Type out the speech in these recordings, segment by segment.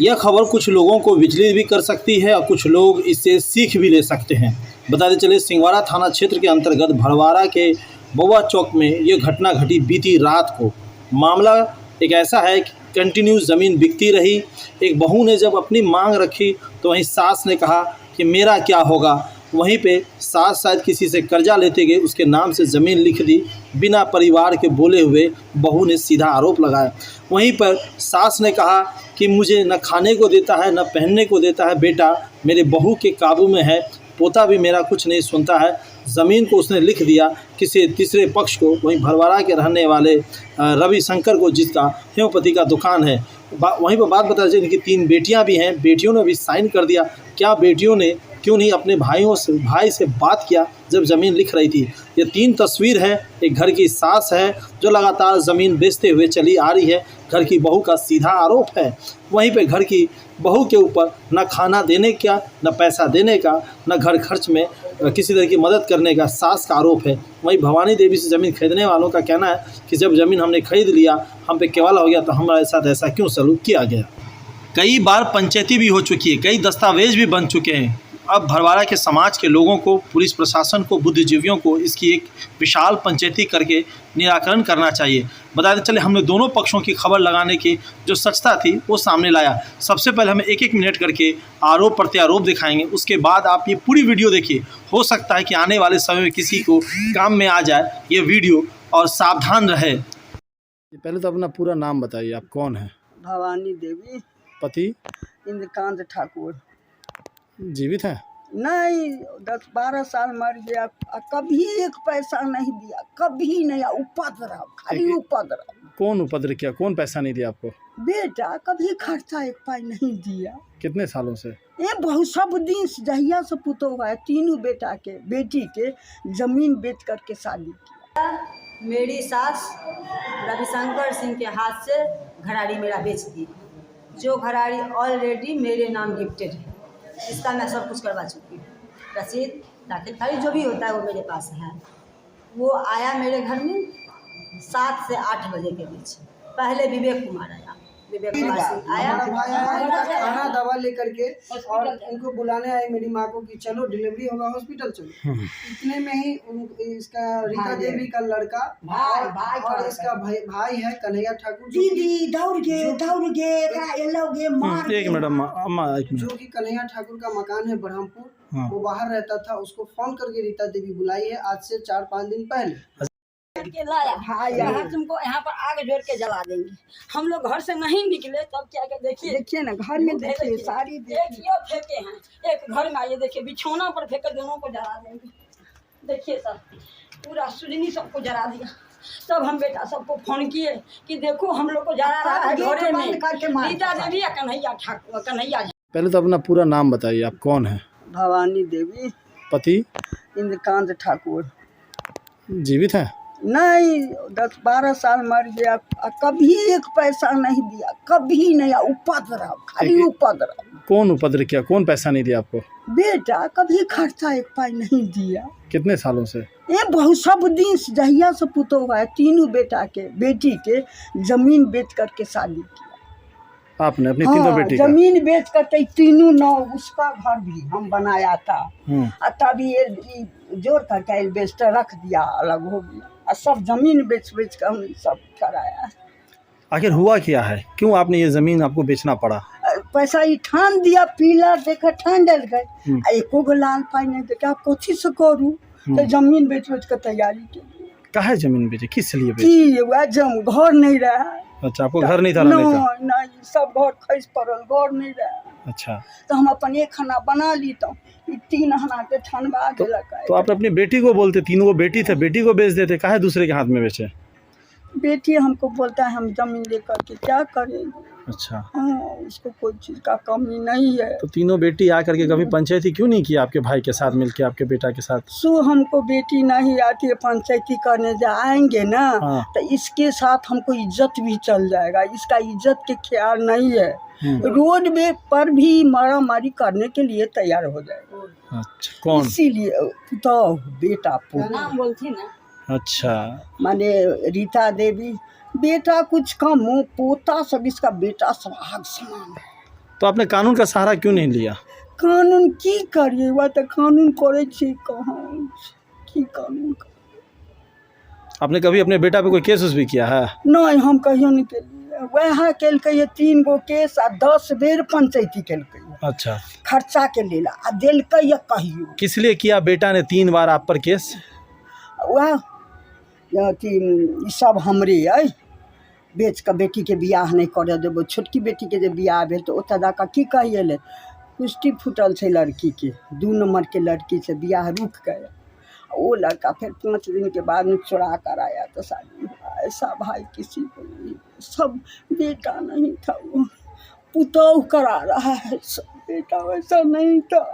यह खबर कुछ लोगों को विचलित भी कर सकती है और कुछ लोग इससे सीख भी ले सकते हैं। बताते चले सिंहवाड़ा थाना क्षेत्र के अंतर्गत भड़वाड़ा के बउआ चौक में ये घटना घटी बीती रात को। मामला एक ऐसा है कि कंटिन्यू ज़मीन बिकती रही। एक बहू ने जब अपनी मांग रखी तो वहीं सास ने कहा कि मेरा क्या होगा। वहीं पे सास शायद किसी से कर्जा लेते गए उसके नाम से ज़मीन लिख दी। बिना परिवार के बोले हुए बहू ने सीधा आरोप लगाया। वहीं पर सास ने कहा कि मुझे न खाने को देता है न पहनने को देता है, बेटा मेरे बहू के काबू में है, पोता भी मेरा कुछ नहीं सुनता है। ज़मीन को उसने लिख दिया किसी तीसरे पक्ष को। वहीं भड़वाड़ा के रहने वाले रविशंकर को, जिसका होम्योपैथी का दुकान है, वहीं पर बात बता दें इनकी 3 बेटियां भी हैं, बेटियों ने भी साइन कर दिया। क्या बेटियों ने क्यों नहीं अपने भाई से बात किया जब ज़मीन लिख रही थी। ये 3 तस्वीर है। एक घर की सास है जो लगातार ज़मीन बेचते हुए चली आ रही है। घर की बहू का सीधा आरोप है। वहीं पे घर की बहू के ऊपर न खाना देने का, न पैसा देने का, न घर खर्च में किसी तरह की मदद करने का सास का आरोप है। वहीं भवानी देवी से ज़मीन खरीदने वालों का कहना है कि जब ज़मीन हमने खरीद लिया, हम पे केवल हो गया, तो हमारे साथ ऐसा क्यों सलूक किया गया। कई बार पंचायती भी हो चुकी है, कई दस्तावेज भी बन चुके हैं। अब भड़वाड़ा के समाज के लोगों को, पुलिस प्रशासन को, बुद्धिजीवियों को इसकी एक विशाल पंचायती करके निराकरण करना चाहिए। बताते चले हमने दोनों पक्षों की खबर लगाने की जो सच्चा थी वो सामने लाया। सबसे पहले हमें 1-1 मिनट करके आरोप प्रत्यारोप दिखाएंगे, उसके बाद आप ये पूरी वीडियो देखिए। हो सकता है कि आने वाले समय में किसी को काम में आ जाए ये वीडियो, और सावधान रहे। पहले तो अपना पूरा नाम बताइए, आप कौन हैं। भवानी देवी। पति इंद्रकांत ठाकुर। जीवित है? नहीं, 10-12 साल मर गया। कभी एक पैसा नहीं दिया, कभी नहीं। उपद्रव, खाली उपद्रव। कौन उपद्रव किया, कौन पैसा नहीं दिया आपको? बेटा कभी खर्चा एक पाई नहीं दिया। कितने सालों से? ये बहुत सब दिन से जहिया से पुतो हुआ है। तीनों बेटी के जमीन बेच करके शादी किया। मेरी सास रविशंकर सिंह के हाथ से घराड़ी मेरा बेच दी, जो घराड़ी ऑलरेडी मेरे नाम गिफ्टेड है। इसका मैं सब कुछ करवा चुकी हूँ। रसीद दाखिल खारिज जो भी होता है वो मेरे पास है। वो आया मेरे घर में 7 से 8 बजे के बीच। पहले विवेक कुमार आया, विवेक कुमार सिंह आया, खाना दवा लेकर के, और उनको बुलाने आए मेरी माँ को कि चलो डिलीवरी होगा, हॉस्पिटल चलो। इतने में ही इसका रीता देवी का लड़का भाई और इसका भाई है कन्हैया ठाकुर, दीदी दौड़ गए मार। एक मिनट, जो कि कन्हैया ठाकुर का मकान है बरहमपुर। वो बाहर रहता था, उसको फोन करके रीता देवी बुलाई है आज से 4-5 दिन पहले। के लाया यहाँ तुमको यहाँ पर आग जोड़ के जला देंगे। हम लोग घर से नहीं निकले तब क्या के देखिए ना घर में देखिए सारी देखिए फेंके हैं। एक घर में ये देखिए बिछौना पर फेंके, दोनों को जला देंगे। देखिए सर, पूरा सुजनी सबको जला दिया। तब हम बेटा सबको फोन किए कि देखो हम लोग को जला रहा है घरे में रीता देवी या कन्हैया ठाकुर। पहले तो अपना पूरा नाम बताइए, आप कौन हैं। भवानी देवी। पति इंद्रकांत ठाकुर। जीवित है? नहीं, 10-12 साल मर गया। कभी एक पैसा नहीं दिया, कभी नहीं। उपद्रव, खाली उपद्रव। कौन उपद्रव किया, कौन पैसा नहीं दिया आपको? बेटा कभी खर्चा एक पाई नहीं दिया। कितने सालों से? ये बहुत सब दिन से जहिया से पुतो हुआ है। तीनों बेटी के जमीन बेच करके शादी किया। आपने अपनी तीनों बेटी का जमीन बेच करके तीनों नौ, उसका घर भी हम बनाया था। तभी ये जोड़ करके एल्वेस्टर रख दिया, अलग हो गया। और सब जमीन बेच कर हम सब कराया। आखिर हुआ क्या है, क्यों आपने ये जमीन आपको बेचना पड़ा? पैसा ही ठान दिया, पीलर देखा ठान डल गए। एको गो लाल पाई नहीं देखा, आप कोची से करूँ। तो जमीन बेच कर तैयारी की। काहे जमीन बेचे, किस लिए बेचे? घर नहीं रहा। अच्छा, आपको घर नहीं था? नहीं, सब घर खस पड़ल, घर नहीं रहा। अच्छा, तो हम अपन एक खाना बना ली, तो 3 हना के ठनवा देलक। तो आप अपनी बेटी को बोलते, 3 गो बेटी थे, बेटी को बेच देते, काहे दूसरे के हाथ में बेचे? बेटी हमको बोलता है हम जमीन लेकर के क्या करेंगे। अच्छा, उसको कोई चीज़ का कमी नहीं है। तो तीनों बेटी आकर के कभी पंचायती क्यों नहीं किया आपके भाई के साथ मिलके, आपके बेटा के साथ? हमको बेटी नहीं आती है, पंचायती करने जाएंगे ना तो इसके साथ हमको इज्जत भी चल जाएगा। इसका इज्जत के ख्याल नहीं है। रोड में पर भी मारा मारी करने के लिए तैयार हो जाएगा। अच्छा, कौन? इसीलिए तो बेटा नाम बोलती ना। अच्छा, माने रीता देवी। बेटा कुछ कम हो, पोता सब इसका बेटा सब आग समान है। तो आपने कानून का सहारा क्यों नहीं लिया? कानून की करिए, वह तो कानून करे छी कहाँ की कानून कर... आपने कभी अपने बेटा पे कोई केस उस भी किया है? नहीं, हम कहियो नहीं केलिए। वह केलकै 3 गो केस आ 10 बेर पंचायती केलकै। अच्छा, खर्चा के लेल आ देलकै या कहियो। किस लिए किया बेटा ने 3 बार आप पर केस? वह अथी ई सब हमरे अइ, बेच के बेटी के बियाह नहीं करे देबो। छोटकी बेटी के जे बियाह भेल तो ओतऽ जाकऽ की कहिए, कुश्ती फूटल छै लड़की के, 2 नंबर के लड़की से बियाह रुक गया। वो लड़का फिर 5 दिन के बाद में चुरा कर आया तो शादी हुआ। ऐसा भाई किसी को नहीं, सब बेटा नहीं था, वो पुतौह करा रहा है सब, बेटा वैसा नहीं था।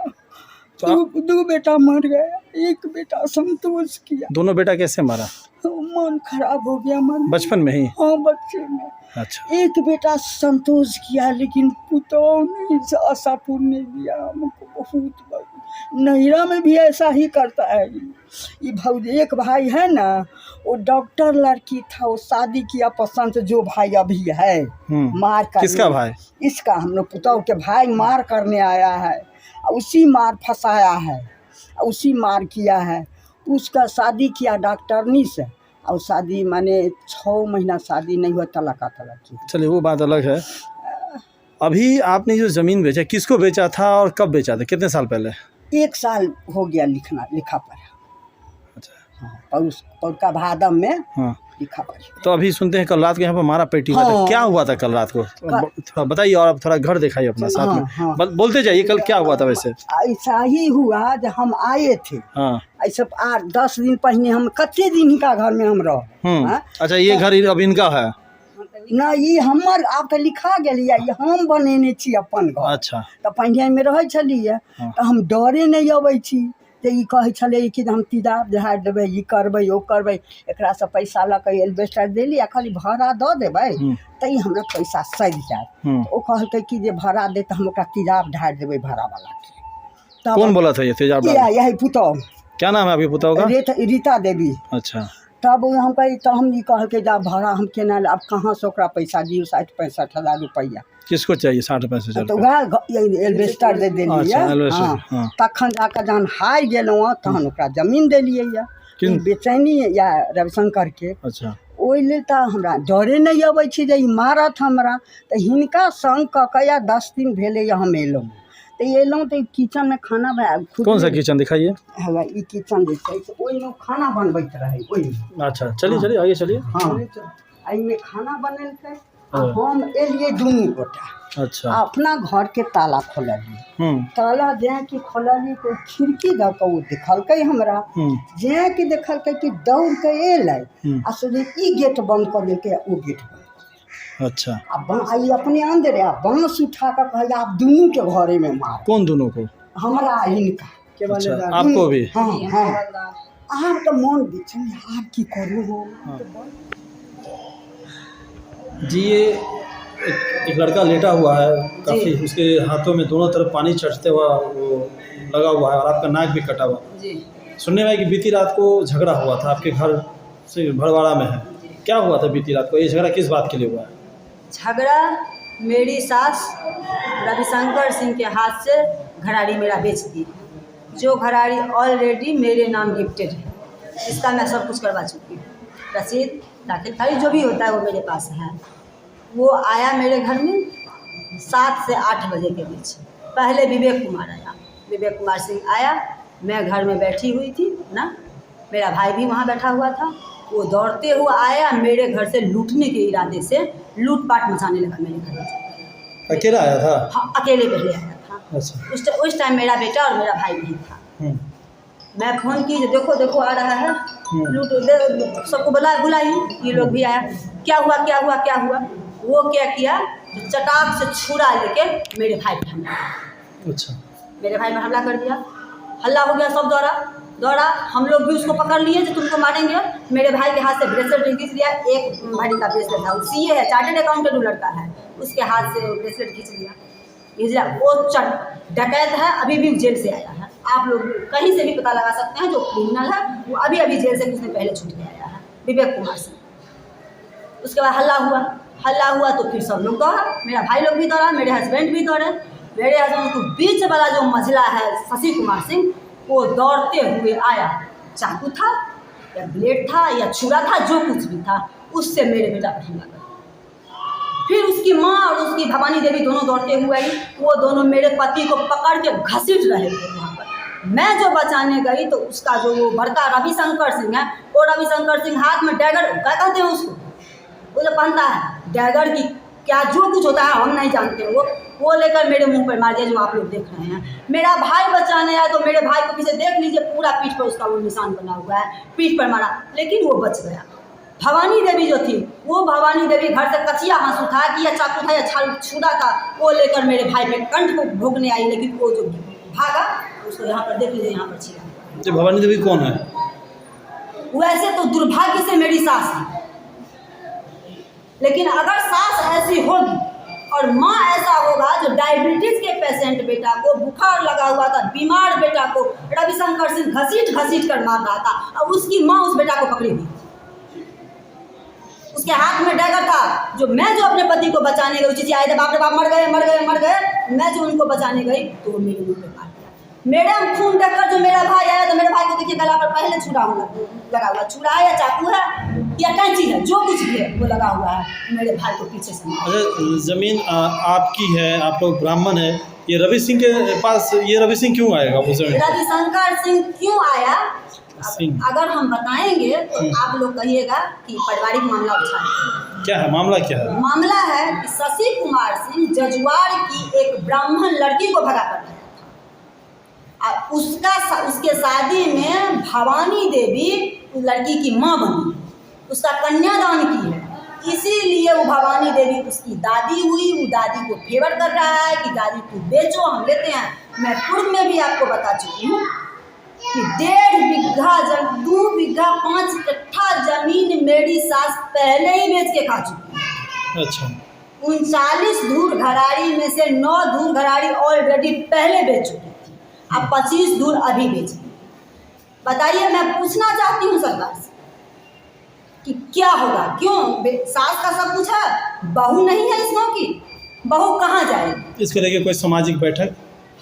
दो बेटा मर गया, एक बेटा संतोष किया। दोनों बेटा कैसे मारा? मन खराब हो गया, मन बचपन में ही? हाँ, बच्चे में। अच्छा, एक बेटा संतोष किया, लेकिन पुतौह नहीं, आशापुर ने दिया हमको। बहुत नैरा में भी ऐसा ही करता है ये भाई। एक भाई है ना, वो डॉक्टर लड़की था, वो शादी किया पसंद, जो भाई अभी है मार कर। किसका भाई? इसका, हम लोग पुतौह के भाई मार करने आया है, उसी मार फंसाया है, उसी मार किया है। उसका शादी किया डॉक्टरनी से, और शादी माने 6 महीना शादी नहीं हुआ, तलाक की। चलिए वो बात अलग है। अभी आपने जो ज़मीन बेचा, किसको बेचा था और कब बेचा था, कितने साल पहले? 1 साल हो गया लिखा पढ़ा। अच्छा, हाँ, पौर का भादम में हाँ लिखा पढ़ा। तो अभी सुनते हैं कल रात को यहाँ पर मारा पेटी हुआ था। हाँ। क्या हुआ था कल रात को, थोड़ा बताइए, और थोड़ा घर दिखाइए अपना साथ में। हाँ। बोलते जाइए, कल क्या हुआ था वैसे? ऐसा ही हुआ जब हम आए थे। हाँ, ऐसे 8-10 दिन पहले हम कच्चे दिन का घर में हम रह। अच्छा, ये घर अब इनका है ना? ये हमर आप तो लिखा गेलिए, ये हम बनेने छी अपन घर। अच्छा, तो पहले में रहे छलिए, तो हम डरे नहीं अबै छी। तो ये कहे छले कि हम तिदाब झाड़ देबै, ये करबै ओ करबै, एकरा से पैसा लऽ के एल्बेस्टर देली आ खाली भाड़ा दऽ देबै तो ये हमरा पैसा सधि जायत। तो कहलकै कि जे भाड़ा दे तो हम ओकरा तिदाब ढार देबै भाड़ा वाला के। कौन बोला था ये तेजाब? यही पुतौह। क्या नाम है अभी पुतौह का? रीता देवी। अच्छा, तब हम कही, तो हम ये कहलकै जा भाड़ा हम केना, अब कहाँ से ओकरा पैसा दियो, 60-65 हज़ार रुपया। किसको चाहिए 60-65 तो वह एल्बेस्टर दे देलिए। हाँ, तखन जाकर जहन हारि गेलहुँ तहन ओकरा जमीन देलिए या बेचैनी या रविशंकर के। अच्छा, ओहि लेल तऽ हमरा डरे नहीं अबै छी जे ई मारत हमरा। तो हिनका संग कऽ के या 10 दिन भेले हम एलहुँ। तो एलहुँ तो किचन में खाना बना। कौन सा किचन दिखाइए? है ई किचन जे छै से ओहिमे खाना बनबैत रहे ओहि। अच्छा, चलिए आगे चलिए। हाँ, एहिमे खाना बनेलकै, हम एलिए दुनू गोटा। अच्छा, अपना घर के ताला खोललिए। ताला जे कि खोललिए तो खिड़की दऽ कऽ ओ देखलकै हमरा, जे कि देखलकै कि दौड़ के एलै आ सोचे ई गेट बंद कर देलकै, ओ गेट बंद। अच्छा, अब आई अपने अंदर आ बांस उठा कर कहे आप दोनों के घरे में मार। कौन दोनों को? हमरा इनका। अच्छा, आपको भी? हाँ हाँ। आप तो मन बेचैन, आप की करूँ हो। जी, ये एक लड़का लेटा हुआ है, काफ़ी उसके हाथों में दोनों तरफ पानी चढ़ते हुआ वो लगा हुआ है, और आपका नाक भी कटा हुआ जी। सुनने में है कि बीती रात को झगड़ा हुआ था आपके घर से, भड़वाड़ा में है। क्या हुआ था बीती रात को? ये झगड़ा किस बात के लिए हुआ है? झगड़ा मेरी सास रविशंकर सिंह के हाथ से घराड़ी मेरा बेच दी, जो घराड़ी ऑलरेडी मेरे नाम गिफ्टेड है, इसका मैं सब कुछ करवा चुकी हूँ। रसीद दाखिल खारिज जो भी होता है वो मेरे पास है। वो आया मेरे घर में 7 से 8 बजे के बीच। पहले विवेक कुमार आया, विवेक कुमार सिंह आया, मैं घर में बैठी हुई थी ना, मेरा भाई भी वहाँ बैठा हुआ था। वो दौड़ते हुए आया, मेरे घर से लूटने के इरादे से लूटपाट मचाने लगा मेरे घर में। अकेला आया था? हाँ, अकेले पहले आया था। अच्छा। उस टाइम मेरा बेटा और मेरा भाई नहीं था। मैं फ़ोन की, देखो देखो आ रहा है, लूट, सबको बुलाई, ये लोग भी आया। क्या हुआ क्या हुआ क्या हुआ? वो क्या किया, चटाक से छुरा लेके मेरे भाई पर हमला। अच्छा, मेरे भाई पर हमला कर दिया। हल्ला हो गया, सब दौड़ा, हम लोग भी उसको पकड़ लिए जो तुमको मारेंगे। मेरे भाई के हाथ से ब्रेसलेट खींच लिया, एक भाई का ब्रेसलेट था, सीए है, चार्टेड अकाउंटेंट लड़का है, उसके हाथ से ब्रेसलेट खींच लिया। वो डकैत है, अभी भी जेल से आया है। आप लोग कहीं से भी पता लगा सकते हैं, जो क्रिमिनल है वो अभी जेल से कुछ दिन पहले छूट के आया है, विवेक कुमार सिंह। उसके बाद हल्ला हुआ तो फिर सब लोग दौड़ा, मेरा भाई लोग भी दौड़ा, मेरे हस्बैंड भी दौड़े। मेरे हस्बैंड को बीच वाला जो मझला है शशि कुमार सिंह, वो दौड़ते हुए आया, चाकू था या ब्लेड था या छुरा था, जो कुछ भी था, उससे मेरे बेटा पर हमला कर। फिर उसकी माँ और उसकी भवानी देवी दोनों दौड़ते हुए आई, वो दोनों मेरे पति को पकड़ के घसीट रहे थे वहाँ पर। मैं जो बचाने गई तो उसका जो वो बड़का रविशंकर सिंह है, वो रविशंकर सिंह हाथ में डैगर, क्या कहते हैं उसको, वो जो पहनता है डैगर की, क्या जो कुछ होता है हम नहीं जानते, वो लेकर मेरे मुंह पर मार दिया, जो आप लोग देख रहे हैं। मेरा भाई बचाने आया तो मेरे भाई को पीछे देख लीजिए, पूरा पीठ पर उसका वो निशान बना हुआ है, पीठ पर मारा, लेकिन वो बच गया। भवानी देवी जो थी, वो भवानी देवी घर से कचिया हाँसू था कि या चाकू था या छुरा था, वो लेकर मेरे भाई पे कंठ को भोगने आई, लेकिन वो जो भागा उसको यहाँ पर देख लीजिए, यहाँ पर छिड़ा। तो भवानी देवी कौन है? वैसे तो दुर्भाग्य से मेरी सास है, लेकिन अगर सास ऐसी होगी और माँ ऐसा होगा, जो डायबिटीज के पेशेंट बेटा को, बुखार लगा हुआ था, बीमार बेटा को रविशंकर सिंह घसीट कर मार रहा था, और उसकी माँ उस बेटा को पकड़ी हुई, उसके हाथ में डैगर था, जो मैं जो अपने पति को बचाने गई, चीज़ आए थे, बाप रे बाप मर गए, मैं जो उनको बचाने गई तो मेरे मुंह पे मार दिया। मेरा खून देखकर जो मेरा भाई आया, तो मेरे भाई को देखिए गला पर पहले छुरा लगा हुआ, छुरा है या चाकू है या कैंची है, जो कुछ भी है वो लगा हुआ है, मेरे भाई को पीछे से। अच्छा, ज़मीन आपकी है, आप लोग ब्राह्मण है, ये रवि सिंह के पास, ये रवि सिंह क्यों आएगा वो ज़मीन? रविशंकर सिंह क्यों आया, सिंह। अगर हम बताएंगे तो आप लोग कहिएगा कि पारिवारिक मामला उठा। क्या है मामला, क्या है? मामला है कि शशि कुमार सिंह जजुआर की एक ब्राह्मण लड़की को भगा कर रहा था, उसके शादी में भवानी देवी लड़की की माँ बनी, उसका कन्यादान की है, इसीलिए वो भवानी देवी उसकी दादी हुई। वो दादी को फेवर कर रहा है कि दादी तू बेचो, हम लेते हैं। मैं पूर्व में भी आपको बता चुकी हूँ कि 1.5 बीघा 2 बीघा 5 कट्ठा जमीन मेरी सास पहले ही बेच के खा चुकी है। अच्छा। 39 धूर घराड़ी में से 9 धूर घराड़ी ऑलरेडी पहले बेच चुकी थी, अब 25 धूर अभी बेचेंगे। बताइए, मैं पूछना चाहती हूँ सरकार से कि क्या होगा, क्यों सास का सब कुछ है, बहू नहीं है इस गाँव की, बहू कहाँ जाएगी? इसको लेके कोई सामाजिक बैठक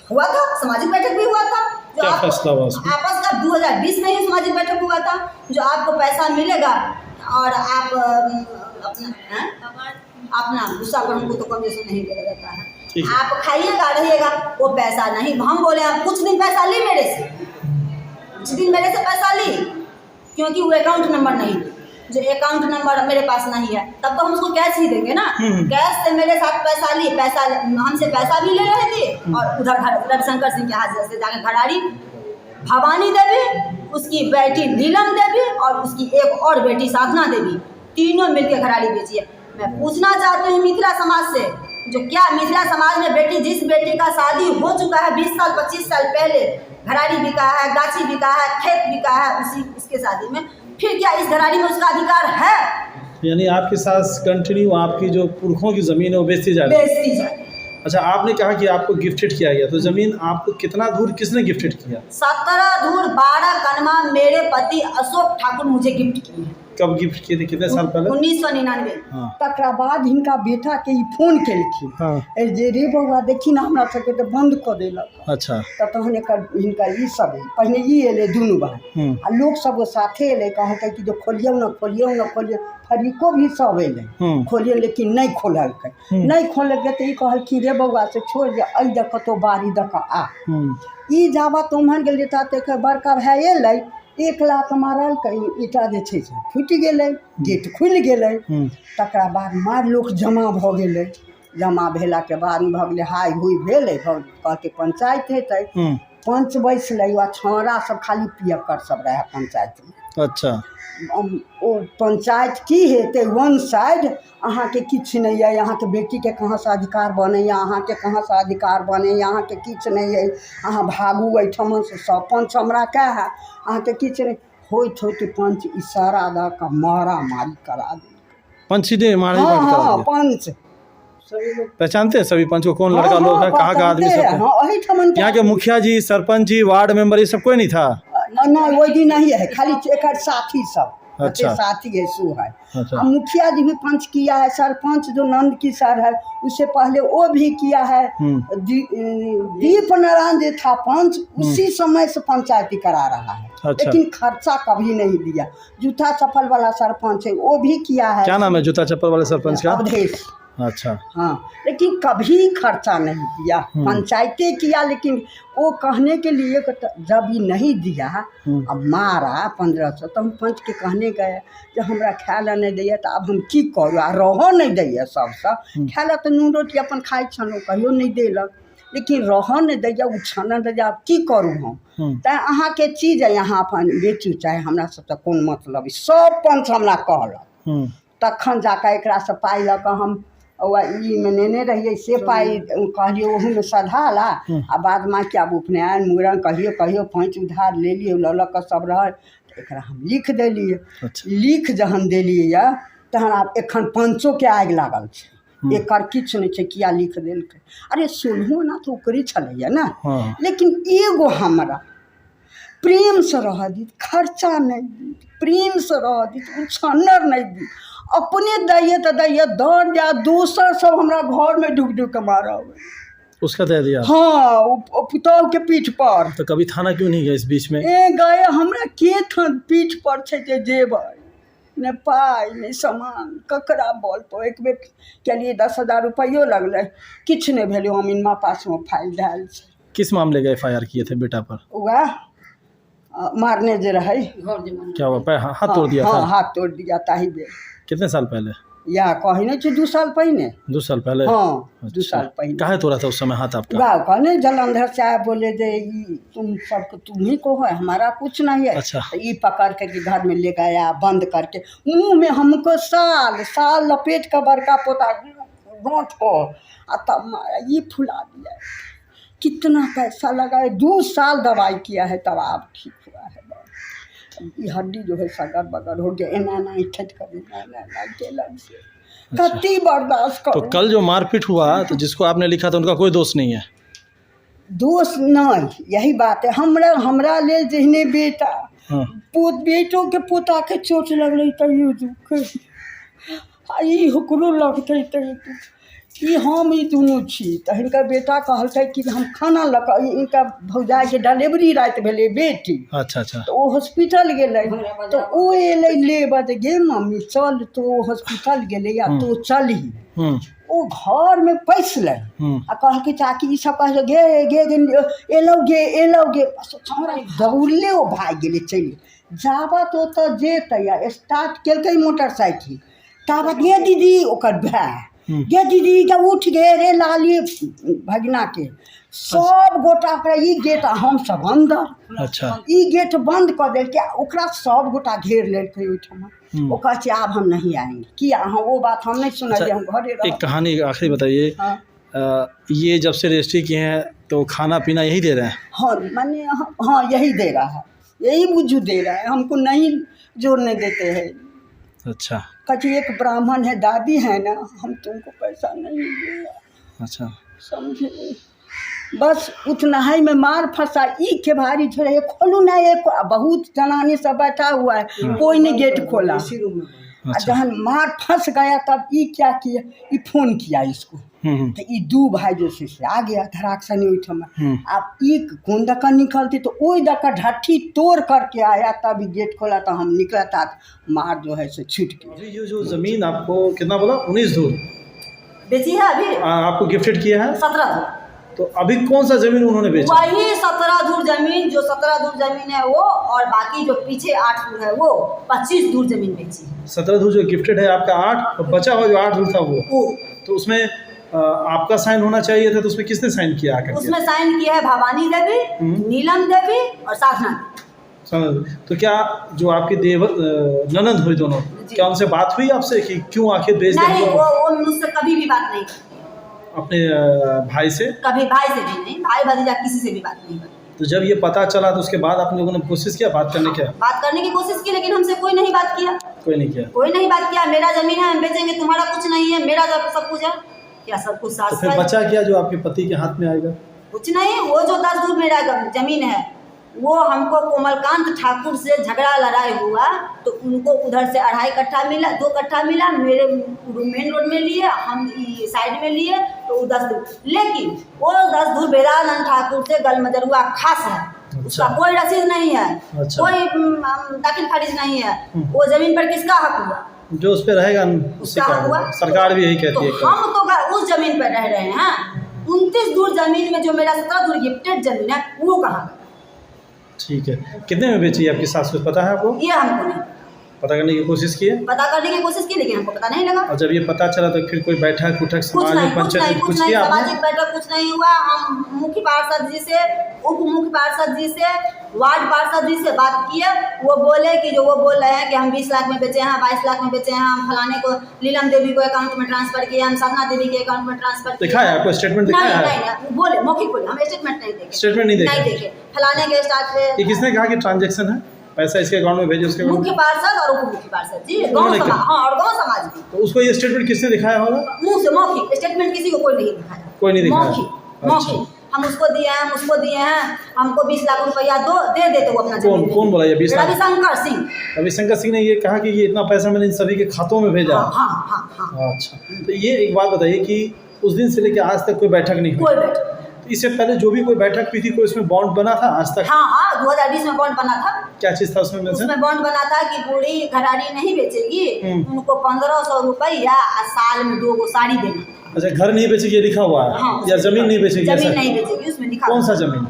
हुआ था, सामाजिक बैठक भी हुआ था, जो क्या फैसला हुआ उसमें? आपस का 2020 में ही सामाजिक बैठक हुआ था, जो आपको पैसा मिलेगा और आप अपना गुस्सा पर हमको तो कम जैसे नहीं मिला जाता है, आप खाइएगा रहिएगा, वो पैसा नहीं। हम बोले आप कुछ दिन पैसा ली मेरे से, कुछ दिन मेरे से पैसा ली, क्योंकि वो अकाउंट नंबर नहीं थी, जो अकाउंट नंबर मेरे पास नहीं है, तब तो हम उसको कैश ही देंगे ना। कैश से मेरे साथ पैसा ली, पैसा हमसे पैसा भी ले रहे थे, और उधर रविशंकर सिंह के हाथ से जाकर घराड़ी भवानी देवी, उसकी बेटी नीलम देवी और उसकी एक और बेटी साधना देवी, तीनों मिलकर घराड़ी बेची है। मैं पूछना चाहती हूँ मिथिला समाज से, जो क्या मिथिला समाज में बेटी, जिस बेटी का शादी हो चुका है 20 साल 25 साल पहले, घराड़ी बिका है, गाछी बिका है, खेत बिका है, उसके शादी में, फिर क्या इस घराड़ी में उसका अधिकार है? यानी आपकी सास कंटिन्यू आपकी जो पुरखों की ज़मीन है वो बेचती जा रही है। अच्छा, आपने कहा कि आपको गिफ्टेड किया गया, तो ज़मीन आपको कितना दूर किसने गिफ्टेड किया? 17 धूर 12 कनमा मेरे पति अशोक ठाकुर मुझे गिफ्ट किए हैं। कब गिफ्ट किए थे, कितने साल पहले? 1999। हाँ। तकरा बाद हिनका बेटा के ई फोन केलखिन, हाँ। जे रे बउआ देखी ना हमरा सबके तो बंद कऽ देलक। अच्छा। तहन हिनका ई सब पहिने ई एले दुनू भाई, आ लोग सब साथे एले, कहलकै कि जो खोलियौ ना फरीको भी सब एले खोलियौ, लेकिन नहीं खोललकै, नहीं खोललकै तो ई कहलखिन रे बउआ से छोड़ जे अइ द कतौ बारी द कऽ आ। ई जावत ओम्हर गेलै ता तक बड़का भाई एलै, 1 लाख मारलकै, ईटा जे छै से फुटि गेलै, गेट खुलि गेलै। तकरा बाद मार लोक जमा भऽ गेलै, जमा भेलाके बाद भऽ गेलै हाय हुइ भेलै, कहलकै पंचायत हेतै, पंच बैसलै, आ छौड़ा सब खाली पियक्कर सब रहै पंचायतमे। अच्छा। ओ पंचायत की हेतै, वन साइड अहाँके किछु नहीं है, अहाँके बेटीके कहाँसँ अधिकार बनैए, अहाँके कहाँसँ अधिकार बनैए, अहाँके किछु नहीं है, अहाँ भागू एहिठमनसँ, सब पंच हमरा क्या है, अहाँके किछु नहीं होइत पंच इशारा दऽ कऽ मारा मारी करा देलकै। पंच ने मारे? हाँ, पंच पहचानते हैं सभी पंच को, कौन लड़का लोग है, कहाँ का आदमी सब? यहाँ के मुखिया जी, सरपंच जी, वार्ड मेंबर, ये सब कोई नहीं था? नहीं, वही दिन नहीं है, खाली एक साथी सब। अच्छा। साथ ही सो है। अच्छा। अब मुखिया जी भी पंच किया है, सरपंच जो नंद की सर है उससे पहले वो भी किया है। दीप नारायण जो था पंच, उसी समय से पंचायती करा रहा है। अच्छा। लेकिन खर्चा कभी नहीं दिया। जूता चप्पल वाला सरपंच है वो भी किया है। क्या नाम है जूता चप्पल वाले सरपंच का? अवधेश। अच्छा। हाँ, लेकिन कभी खर्चा नहीं दिया। पंचायतें किया, लेकिन वो कहने के लिए कि जब ये नहीं दिया अब मारा 1500, तो हम पंच के कहने गए जो हमरा खाय नहीं दैए तो अब हम की करू, आ रहो नहीं दैए सबसे खाय तो नून रोटी अपन खाइ छन, कहियो नहीं देलक, लेकिन रह नहीं दैए उ छान दैए, अब की करू हम। तैं अहाँ के चीज है यहाँ अपन बेचू, चाहे हमरा सबसे कोन मतलब, सब पंच हमरा कहलक। तखन जाकर एकरा से पाइ लऽ कऽ हम ई में नेने रहिए से पाई कहलिए ओहू में सधाला। आ बाद में क्या उपनयन मूड़न कहियो कहियो पैंच उधार ले लिए, लऽ कऽ सब रह एकरा हम लिख देलिए। अच्छा। लिख जहन देलिए तहन आब एखन पंचो के आगि लागल छै, एकर किछु नहीं छै, किया लिख देलकै। अरे सुनहो ना तो ओकरे छलैया ना। लेकिन एगो हमरा प्रेम से रह दी, खर्चा नहीं दी, प्रेम से रह दी, छन्नर नहीं दी, अपने दैए तो दैए, दौड़ जा दोसर सब हमरा घर में डूब डूब के मारा हुए। उसका दे दिया? हाँ, पुतौह के पीठ पर। तो कभी थाना क्यों नहीं गए इस बीच में? गए, हमरा के पीठ पर छै जे जेबै, ने पाई ने सामान, ककरा बल पर। एक बेर के लिए 10,000 रुपयो लगलै, किछु नहीं भेलै। अमीनमा पास में फाइल धायल छै। किस मामले का FIR किए थे बेटा पर? वह मारने जे रहे। क्या हुआ, पैर हाथ तोड़ दिया था? हाँ, हाथ तोड़ दिया ताही बेर। कितने साल पहले? या कही नहीं छै 2 साल पहले। 2 साल पहले? हाँ, अच्छा। 2 साल पहले। काहे तोड़ा था उस समय हाथ आपका? वाह, कहने जलंधर से आए, बोले जे तुम सबको तुम ही को है, हमारा कुछ नहीं है। अच्छा। तो ये पकड़ के घर में ले गया, बंद करके मुंह में हमको साल लपेट कर बड़का पोता गाँठ को, तब मारा, ये फुला दिया। कितना पैसा लगा है, 2 साल दवाई किया है तब आप ठीक हुआ है। ये हड्डी जो है सगर बगर हो गया, एना इठट कर कति बर्दाश्त करो। तो कल जो मारपीट हुआ तो जिसको आपने लिखा था उनका कोई दोष नहीं है? दोष नहीं, यही बात है। हमरा ले जहने बेटा बेटो के पोता के चोट लगल तैयो दुख, ई होकरो लगते तैयो कि हम ई दुनू छी। तो हिनकर बेटा कहलकै कि हम खाना लऽ कऽ, इनका भौजाई के डिलीवरी रात भेलै बेटी। अच्छा अच्छा। तो वो हॉस्पिटल गेलै, तो वो एलै लेबऽ जे गे मम्मी चल, तो वो हॉस्पिटल गेलै या तो चली। वो घर में पैसलै आ कहलकै चाची ई सब कह गे एलौ गे, दौड़ले वो भाग गेलै चलि। जाबत ओतऽ जेतै आ स्टार्ट केलकै मोटरसाइकिल, ताबत गे दीदी ओकर भाय, गे दीदी के उठ गे रे लाली भगना के, सब गोटा ओकरा ई गेट हम सब अंदर। अच्छा। ई गेट बंद कर देलकै, ओकरा सब गोटा घेर लेलकै ओहिठाम। वो कहै अब हम नहीं आएंगे, किया हाँ वो बात हम नहीं सुनलिए, हम घरे रह। एक कहानी आखिरी बताइए। ये जब से रजिस्ट्री किए हैं तो खाना पीना यही दे रहे हैं? हाँ, माने हाँ यही दे रहा है, यही बुझू दे रहा है, हमको नहीं जोड़ने देते हैं। अच्छा। कभी एक ब्राह्मण है, दादी है ना, हम तुमको पैसा नहीं देगा। अच्छा, समझे, बस उतना ही में मार फंसा। ई के भारी छोड़े, ये खोलू ना, ये बहुत जनानी सब बैठा हुआ है, कोई नहीं गेट खोला। जहन मार फंस गया तब ई क्या किया, ई फोन किया इसको, तो ई 2 भाई जो से आ गया धराक्षनी उठम। अब एक कौन दका निकलती तो ओई दका ढट्ठी तोड़ करके आया, तब गेट खोला तो हम निकला था, मार जो है से छूट गई। ये जो जमीन आपको कितना बोला, 19 धूर बेची है अभी? आपको गिफ्टेड किया है 17 धूर। तो अभी कौन सा जमीन उन्होंने बेचा? वही 17 धूर जमीन, जो 17 धूर जमीन है वो, और बाकी जो पीछे 8 धूर है वो 25 धूर जमीन बेची है। 17 धूर जो गिफ्टेड है आपका 8, और बचा हुआ जो 8 धूर था वो, तो उसमें आपका साइन होना चाहिए था, तो उसमें किसने साइन किया आकर? उसमें साइन किया है भवानी देवी, नीलम देवी और साधना। तो क्या जो आपकी ननद हुई दोनों, क्या उनसे बात हुई आपसे कि क्यों आखिर बेच देंगे? नहीं, वो मुझसे कभी भी बात नहीं की। अपने भाई से? कभी भाई से भी नहीं, भाई भतीजा किसी से भी बात नहीं। तो जब ये पता चला तो उसके बाद आप लोगों ने कोशिश किया बात करने की कोशिश की, लेकिन हमसे कोई नहीं बात किया। कोई नहीं किया। मेरा जमीन है, हम बेचेंगे, तुम्हारा कुछ नहीं है, मेरा सब कुछ है। क्या सब कुछ साथ? तो फिर बचा क्या जो आपके पति के हाथ में आएगा? कुछ नहीं, वो जो 10 धूर मेरा जमीन है वो हमको कोमलकांत ठाकुर से झगड़ा लड़ाई हुआ तो उनको उधर से 2.5 कट्ठा मिला, 2 कट्ठा मिला, मेरे मेन रोड में लिए, हम साइड में लिए तो 10 दूर, लेकिन वो 10 दूर बेरानंद ठाकुर से गलमजरुआ खास है, उसका कोई रसीद नहीं है, कोई दाखिल खारिज नहीं है। वो जमीन पर किसका हक हुआ? जो उस पे रहेगा उसका हक हुआ। सरकार भी यही कहती है। तो हम तो उस जमीन पर रह रहे हैं, 29 दूर जमीन में जो मेरा 17 दूर गिफ्टेड जमीन है वो कहाँ? ठीक है, कितने में बेची आपकी सास, कुछ पता है आपको? ये हमको नहीं पता करने की कोशिश की है? पता करने की कोशिश की, लेकिन हमको पता नहीं लगा। और जब ये पता चला तो फिर कोई बैठक उठक समाज में पंचायत कुछ किया? सामाजिक बैठक कुछ नहीं हुआ। हम मुख्य पार्षद जी से, उप मुख्य पार्षद जी से, वार्ड पार्षद जी से बात किए, वो बोले कि जो वो बोल रहे हैं कि हम 20 लाख में बेचे हैं, 22 लाख में बेचे हैं, हम फलाने को लीलम देवी को अकाउंट में ट्रांसफर किए, हम साधना देवी के अकाउंट में ट्रांसफर किए। दिखाया आपको स्टेटमेंट? दिखाया है? नहीं, बोले मौखिक बोले, हम स्टेटमेंट नहीं देखे। स्टेटमेंट नहीं देखे? फलाने के स्टार्ट पे किसने कहा कि ट्रांजेक्शन है, पैसा इसके अकाउंट में भेजे? उसके मुख्य पार्षद और उप मुख्य पार्षद जी, गाँव समाज, हाँ, और गाँव समाज भी। तो उसको ये स्टेटमेंट किसने दिखाया होगा? मुंह से मौखिक स्टेटमेंट, किसी को कोई नहीं दिखाया, कोई नहीं दिखाया। मौखिक हम उसको दिए हैं, हम उसको दिए हैं, हमको 20 लाख रुपया दे देते वो अपना कौन कौन बोला ये 20 लाख? रविशंकर सिंह। रविशंकर सिंह ने ये कहा कि ये इतना पैसा मैंने इन सभी के खातों में भेजा। हाँ। अच्छा, तो ये एक बात बताइए कि उस दिन से लेकर आज तक कोई बैठक नहीं हुई? कोई बैठक। तो इससे पहले जो भी कोई बैठक हुई थी, कोई उसमें बॉन्ड बना था आज तक? हाँ, 2020 में बॉन्ड बना था। क्या चीज़ था उसमें? उसमें बॉन्ड बना था कि बूढ़ी घराड़ी नहीं बेचेगी, उनको 1500 रुपया साल में 2 साड़ी देना। अच्छा, घर नहीं बेचेगी ये लिखा हुआ है? हाँ, या जमीन नहीं बेचेगी? जमीन नहीं बेचेगी, उसमें लिखा। कौन सा जमीन?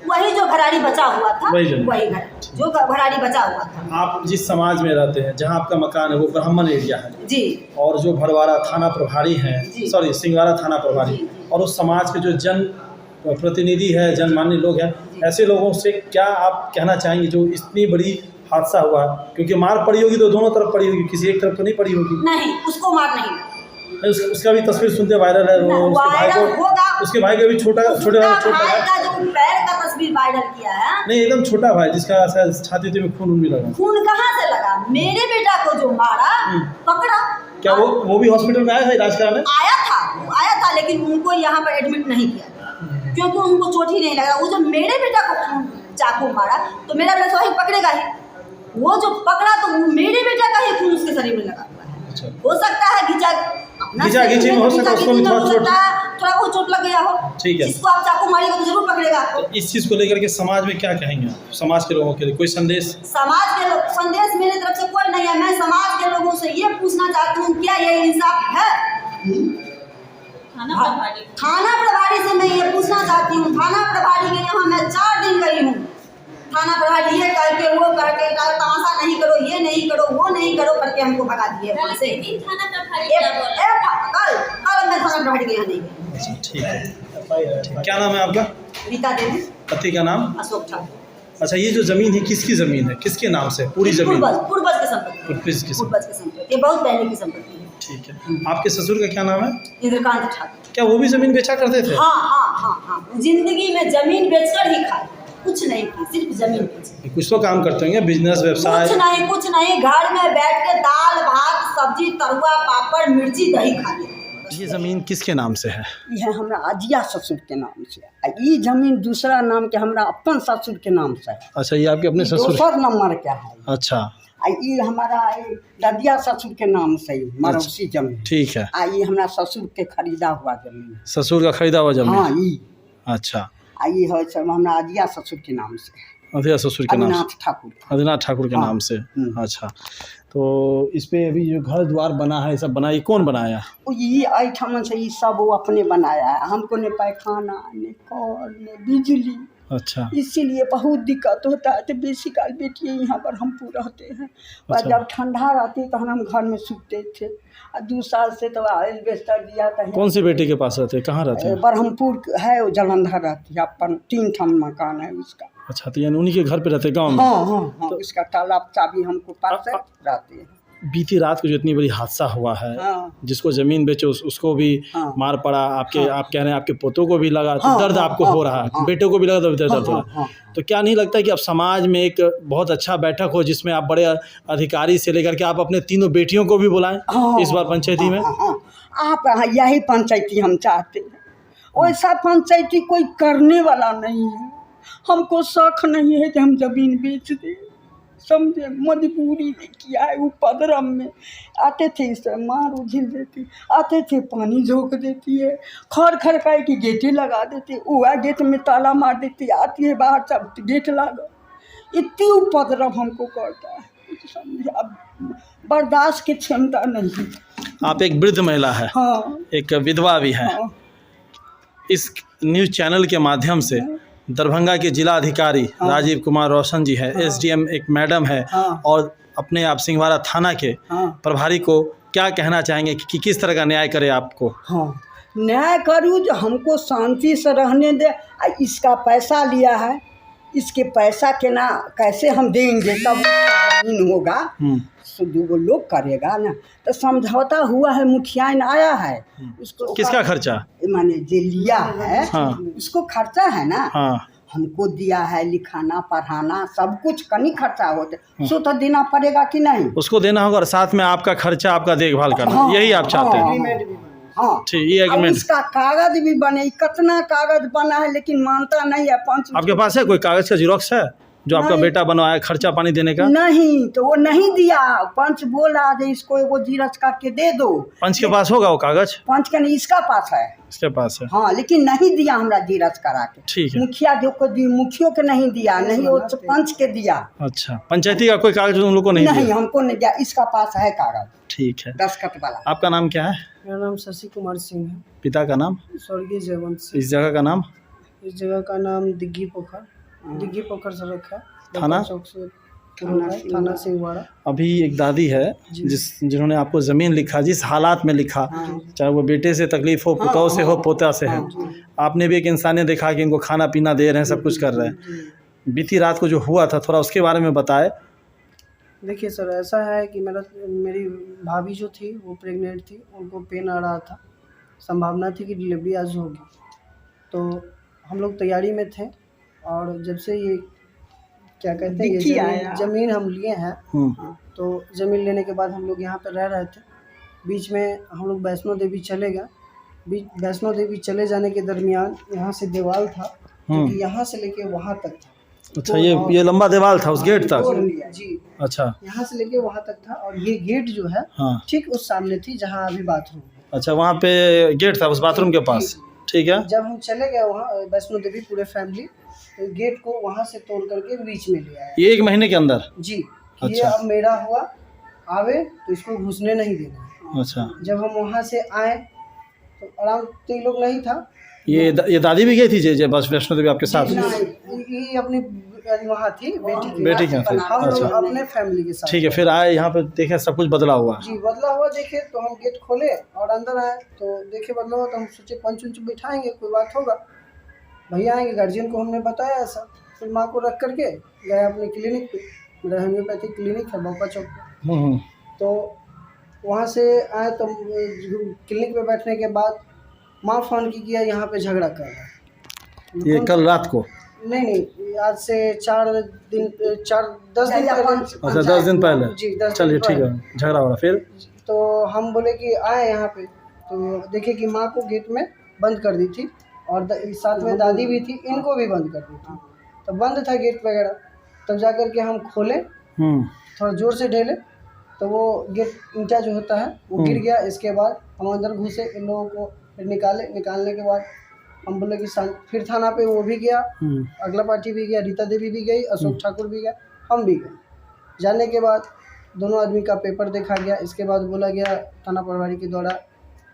वही जो घराड़ी बचा हुआ था, वही घर जो घराड़ी बचा हुआ था। आप जिस समाज में रहते हैं, जहाँ आपका मकान है, वो ब्राह्मण एरिया है जी, और जो भड़वारा थाना प्रभारी हैं, सॉरी सिंगवारा थाना प्रभारी, और उस समाज के जो जन प्रतिनिधि है, जनमान्य लोग हैं, ऐसे लोगों से क्या आप कहना चाहेंगे जो इतनी बड़ी हादसा हुआ? क्योंकि मार पड़ी होगी तो दोनों तरफ पड़ी होगी, किसी एक तरफ तो नहीं पड़ी होगी। नहीं, उसको मार नहीं, उसका भी तस्वीर सुनते वायरल है, उसके भाई का भी छोटा का जो पैर का तस्वीर वायरल किया है। नहीं, एकदम छोटा भाई जिसका छाती में खून लगा। खून कहाँ से लगा? मेरे बेटा को जो मारा पकड़ा। क्या वो भी हॉस्पिटल में आया था इलाज कराने? आया था, लेकिन उनको यहाँ पर एडमिट नहीं किया क्योंकि उनको चोट ही नहीं लगा। वो जो मेरे बेटा को चाकू मारा तो मेरा बेटा तो वही पकड़ेगा ही, वो जो पकड़ा तो मेरे बेटा का ही खून उसके शरीर में लगा हुआ है। अच्छा। हो सकता है घिचा में हो सकता है उसको भी थोड़ा बहुत चोट लग गया हो। ठीक है, जिसको आप चाकू मारेगा तो जरूर पकड़ेगा आपको। तो इस चीज़ को लेकर के समाज में क्या कहेंगे? समाज के लोगों के लिए कोई संदेश? समाज के लोग संदेश मेरी तरफ से कोई नहीं है। मैं समाज के लोगों से ये पूछना चाहती हूँ, क्या ये इंसाफ है? थाना प्रभारी से मैं ये पूछना चाहती हूँ। थाना प्रभारी के यहाँ मैं 4 दिन गई हूँ। थाना प्रभारी ये करके वो करके तमाशा नहीं करो, ये नहीं करो, वो नहीं करो करके हमको भगा दिए। कल मैं थाना प्रभारी के यहाँ नहीं गई। ठीक है, क्या नाम है आपका? रीता देवी। पति का नाम? अशोक ठाकुर। अच्छा, ये जो जमीन है किसकी जमीन है, किसके नाम से? पूरी जमीन पूर्वज की संपत्ति, ये बहुत पहले की संपत्ति है। ठीक है, आपके ससुर का क्या नाम है? इंद्रकांत ठाकुर। क्या वो भी जमीन बेचा करते थे? हाँ, जिंदगी में जमीन बेचकर ही खाए, कुछ नहीं की, सिर्फ जमीन बेची। कुछ तो काम करते होंगे, बिजनेस व्यवसाय? कुछ नहीं, घर में बैठ के दाल भात सब्जी तरुआ पापड़ मिर्ची दही खाते। ये जमीन किसके नाम से है? ये हमरा अजिया ससुर के नाम से है। ये जमीन दूसरा नाम के हमरा अपन ससुर के नाम से है। अच्छा, ये आपके अपने ससुर? दूसर नंबर क्या है। अच्छा, ये हमारा ददिया ससुर के नाम से ही मरौसी जमीन। ठीक है। ये हमारा ससुर के खरीदा हुआ जमीन। ससुर का खरीदा हुआ जमीन? हाँ, ये। अच्छा, ये है सब हमरा अजिया ससुर के नाम से। अजिया ससुर के नाम? आदिनाथ ठाकुर के हाँ। नाम से। अच्छा, तो इस पे अभी जो घर द्वार बना है, सब बना, ये कौन बनाया? ये ऐठमन से ये सब वो अपने बनाया है। हमको ने पैखाना ने कल ने बिजली। अच्छा, इसीलिए बहुत दिक्कत होता है। तो बेसी काल बेटिए यहाँ पर हम पूरा रहते हैं। और जब ठंडा रहती तो हम घर में सूखते थे। और 2 साल से तो एल्वेस्टर दिया था। कौन सी बेटी के पास रहते हैं, कहाँ रहते हैं? ब्रह्मपुर है, वो जलंधर रहती है। अपन 3 ठन मकान है उसका। अच्छा, तो यानी उन्हीं के घर पे रहते गाँव में? हाँ, उसका तालाब चाबी हमको पास है, रहते हैं। बीती रात को जो इतनी बड़ी हादसा हुआ है, जिसको जमीन बेचे उसको भी मार पड़ा, आप कह रहे हैं आपके पोतों को भी लगा, तो दर्द आपको हो रहा है, बेटों को भी लगा तो दर्द हो रहा है। तो क्या नहीं लगता कि अब समाज में एक बहुत अच्छा बैठक हो जिसमें आप बड़े अधिकारी से लेकर के आप अपने तीनों बेटियों को भी बुलाएं इस बार पंचायती में? आप यही पंचायती हम चाहते हैं। वैसा पंचायती कोई करने वाला नहीं है। हमको शौक नहीं है कि हम ज़मीन बेच दें, समझे, मजबूरी में किया है। उपद्रव में आते थे, इस मार उझिल देती, आते थे पानी झोंक देती है, खड़ खड़काई की गेटें लगा देती, हुआ गेट में ताला मार देती, आती है बाहर सब गेट लगा, इतनी उपद्रव हमको करता है, समझे। अब बर्दाश्त की क्षमता नहीं है। आप एक वृद्ध महिला है, हाँ एक विधवा भी है। हाँ इस न्यूज़ चैनल के माध्यम से दरभंगा के जिला अधिकारी राजीव कुमार रोशन जी है, एसडीएम एक मैडम है, हाँ। और अपने आप सिंहवाड़ा थाना के हाँ प्रभारी को क्या कहना चाहेंगे कि किस तरह का न्याय करे आपको? हाँ, न्याय करूँ जो हमको शांति से रहने दे। इसका पैसा लिया है, इसके पैसा के ना कैसे हम देंगे, तब उसका जमीन होगा, शुद्ध वो लोग करेगा ना। तो समझौता हुआ है, मुखिया ने आया है, उसको किसका खर्चा? माने जे लिया है, हाँ। उसको खर्चा है ना, हाँ, हमको दिया है, लिखाना पढ़ाना सब कुछ कहीं खर्चा होता, सो तो देना पड़ेगा कि नहीं? उसको देना होगा और साथ में आपका खर्चा, आपका देखभाल करना, हाँ, यही आप चाहते हाँ, हैं? हाँ, ठीक, ये अब एग्रीमेंट। इसका कागज भी बने, कितना कागज बना है, लेकिन मानता नहीं है। पंच आपके पास है कोई कागज का जिरोक्स है जो आपका नहीं। बेटा बनवाया खर्चा पानी देने का? नहीं, तो वो नहीं दिया। पंच बोला जो इसको वो जीरस करके दे दो। पंच के पास होगा वो कागज? पंच के नहीं, इसका पास है। इसके पास है? हाँ, लेकिन नहीं दिया हमरा जीरस करा के। ठीक है। मुखिया जो को दी, मुखियों के नहीं दिया, नहीं वो पंच के दिया। अच्छा, पंचायती का कोई कागज उन लोग को नहीं नहीं, दिया? हमको नहीं दिया, इसका पास है कागज, ठीक है। दस्खत वाला। आपका नाम क्या है? मेरा नाम शशि कुमार सिंह है, पिता का नाम? स्वर्गीय जयवंत सिंह। इस जगह का नाम? इस जगह का नाम दिग्गी पोखर सड़क है, थाना? चौक से थाना सिंहवाड़ा। अभी एक दादी है जिन्होंने आपको ज़मीन लिखा, जिस हालात में लिखा, चाहे वो बेटे से तकलीफ हो, पुतौ से हो, पोता से है, आपने भी एक इंसानियत देखा कि इनको खाना पीना दे रहे हैं, सब कुछ कर रहे हैं। बीती रात को जो हुआ था थोड़ा उसके बारे में बताए। देखिए सर, ऐसा है कि मेरी भाभी जो थी वो प्रेग्नेंट थी, उनको पेन आ रहा था, संभावना थी कि डिलीवरी आज होगी। तो हम लोग तैयारी में थे, और जब से ये क्या कहते हैं, ये ज़मीन हम लिए हैं, तो ज़मीन लेने के बाद हम लोग यहाँ पर रह रहे थे। बीच में हम लोग वैष्णो देवी चले गए। वैष्णो देवी चले जाने के दरमियान यहाँ से दीवार था, क्योंकि यहाँ से लेके वहाँ तक था। अच्छा, ये लंबा दीवार था उस गेट तक? जी, अच्छा, यहाँ से लेके वहाँ तक था, और ये गेट जो है ठीक उस सामने थी जहाँ अभी बाथरूम। अच्छा, वहाँ पे गेट था उस बाथरूम के पास? ठीक है। जब हम चले गए वहाँ वैष्णो देवी पूरे फैमिली, तो गेट को वहाँ से तोड़ करके बीच में ले आया। ये 1 महीने के अंदर? जी। अच्छा। ये अब मेरा हुआ, आवे तो इसको घुसने नहीं देना। अच्छा। जब हम वहाँ से आए तो आराम 3 लोग नहीं था। ये दादी भी गई थी बस वैष्णो देवी आपके साथ? ये अपनी वहाँ थी, बेटी क्या थी? हम लोग अच्छा, अपने फैमिली के साथ। ठीक है। फिर आए यहाँ पे, देखे सब कुछ बदला हुआ? जी, बदला हुआ देखे तो हम गेट खोले और अंदर आए तो देखे बदला हुआ, तो हम सोचे पंच उंच बिठाएंगे, कोई बात होगा, भैया आएंगे। गार्जियन को हमने बताया ऐसा, फिर माँ को रख करके गए अपने क्लिनिक पे, मेरा होम्योपैथिक क्लिनिक है बौका चौक पे। तो वहाँ से आए तो क्लिनिक पे बैठने के बाद माँ फ़ोन की किया, यहाँ पे झगड़ा कर रहा है। ये कल रात को? नहीं, आज से 10 दिन पहले। अच्छा, 10 दिन पहले? जी, 10 दिन। चलिए, ठीक है, झगड़ा हो रहा। फिर तो हम बोले कि आए यहाँ पे, तो देखे कि माँ को गेट में बंद कर दी थी, और साथ में दादी भी थी, इनको भी बंद कर दी थी। तो बंद था गेट वगैरह। तब जा कर के हम खोले, थोड़ा ज़ोर से ढेले, तो वो गेट ईंटा जो होता है वो गिर गया। इसके बाद हम अंदर घुसे, इन लोगों को फिर निकालने के बाद हम बोले कि फिर थाना पे वो भी गया, अगला पार्टी भी गया, रीता देवी भी गई, अशोक ठाकुर भी गया, हम भी गए। जाने के बाद दोनों आदमी का पेपर देखा गया। इसके बाद बोला गया थाना प्रभारी के द्वारा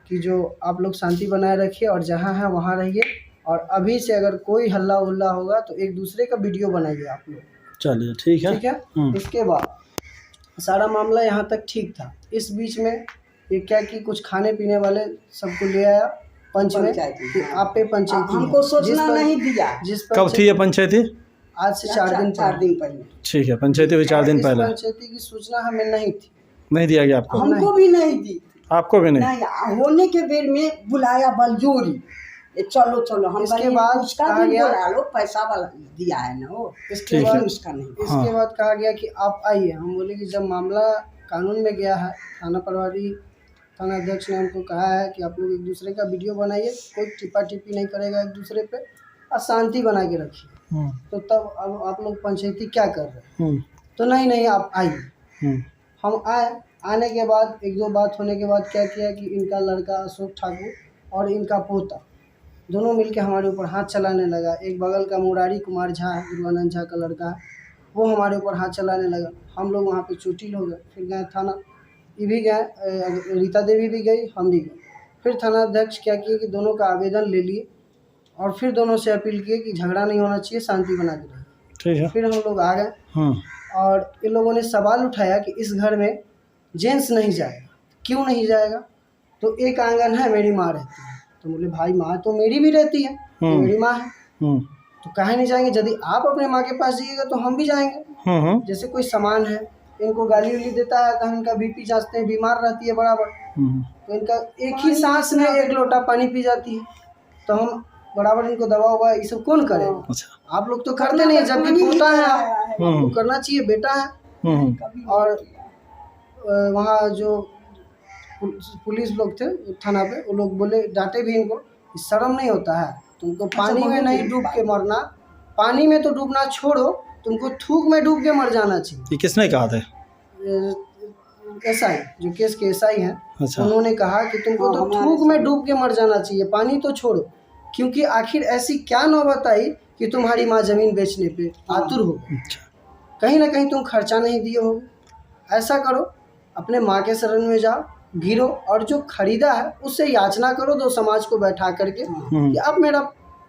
कि जो आप लोग शांति बनाए रखिए और जहाँ है वहाँ रहिए, और अभी से अगर कोई हल्ला उल्ला होगा तो एक दूसरे का वीडियो बनाइए आप लोग। चलिए, ठीक है। ठीक है। इसके बाद सारा मामला यहाँ तक ठीक था। इस बीच में ये क्या कि कुछ खाने पीने वाले सबको ले आया पंच में, कि आप पे पंचायती हमको सोचना नहीं दिया। कब थी ये पंचायती? आज से 4 दिन पहले। ठीक है, पंचायती हुई 4 दिन पहले। पंचायती की सूचना हमें नहीं थी, नहीं दिया गया आपको? हमको भी नहीं दी। आपको भी नहीं? नहीं, होने के बेर में बुलाया बलजोरी, चलो हम। इसके बाद उसका कहा गया, लो पैसा वाला दिया है ना वो, इसके बाद उसका नहीं। इसके बाद कहा गया कि आप आइए। हम बोले कि जब मामला कानून में गया है, थाना प्रभारी थाना अध्यक्ष ने हमको कहा है कि आप लोग एक दूसरे का वीडियो बनाइए, कोई टिप्पा टिप्पी नहीं करेगा एक दूसरे पे, अशांति बना के रखी। तो तब अब आप लोग पंचायती क्या कर रहे हैं? तो नहीं आप आइए। हम आने के बाद 1-2 बात होने के बाद क्या किया कि इनका लड़का अशोक ठाकुर और इनका पोता दोनों मिलके हमारे ऊपर हाथ चलाने लगा। एक बगल का मुरारी कुमार झा है, गुरुआनंद झा का लड़का है, वो हमारे ऊपर हाथ चलाने लगा। हम लोग वहाँ पे चोटिल हो गए। फिर गए थाना, ये भी गए, रीता देवी भी गई, हम भी गए। फिर थाना अध्यक्ष क्या किए कि दोनों का आवेदन ले लिए और फिर दोनों से अपील किए कि झगड़ा नहीं होना चाहिए, शांति बना के रहे। ठीक है। फिर हम लोग आ गए और इन लोगों ने सवाल उठाया कि इस घर में जेंट्स नहीं जाएगा। क्यों नहीं जाएगा? तो एक आंगन है, मेरी माँ रहती है। तो बोले भाई माँ तो मेरी भी रहती है, मेरी माँ है, तो काहे नहीं जाएंगे? यदि आप अपने माँ के पास जाइएगा तो हम भी जाएंगे। जैसे कोई सामान है, इनको गाली उली देता है तो हम इनका बीपी जांचते हैं, बीमार रहती है बराबर, तो इनका एक ही सांस में 1 लोटा पानी पी जाती है, तो हम बराबर इनको दवा हुआ ये सब कौन करेगा? अच्छा। आप लोग तो करते नहीं, जबकि पोता है आपको करना चाहिए, बेटा है। और वहाँ जो पुलिस लोग थे थाना पे, वो लोग बोले, डांटे भी इनको, शर्म नहीं होता है तुमको? पानी में नहीं डूब के मरना, पानी में तो डूबना छोड़ो, तुमको थूक में डूब के मर जाना चाहिए। ये किसने कहा था? एसआई, जो केस के एसआई हैं, उन्होंने कहा कि तुमको तो थूक में डूब के मर जाना चाहिए, पानी तो छोड़ो। क्योंकि आखिर ऐसी क्या नौबत आई कि तुम्हारी माँ जमीन बेचने पे आतुर हो गई? कहीं ना कहीं तुम खर्चा नहीं दिए हो। ऐसा करो, अपने माँ के शरण में जाओ, गिरो और जो खरीदा है उससे याचना करो, 2 समाज को बैठा करके कि अब मेरा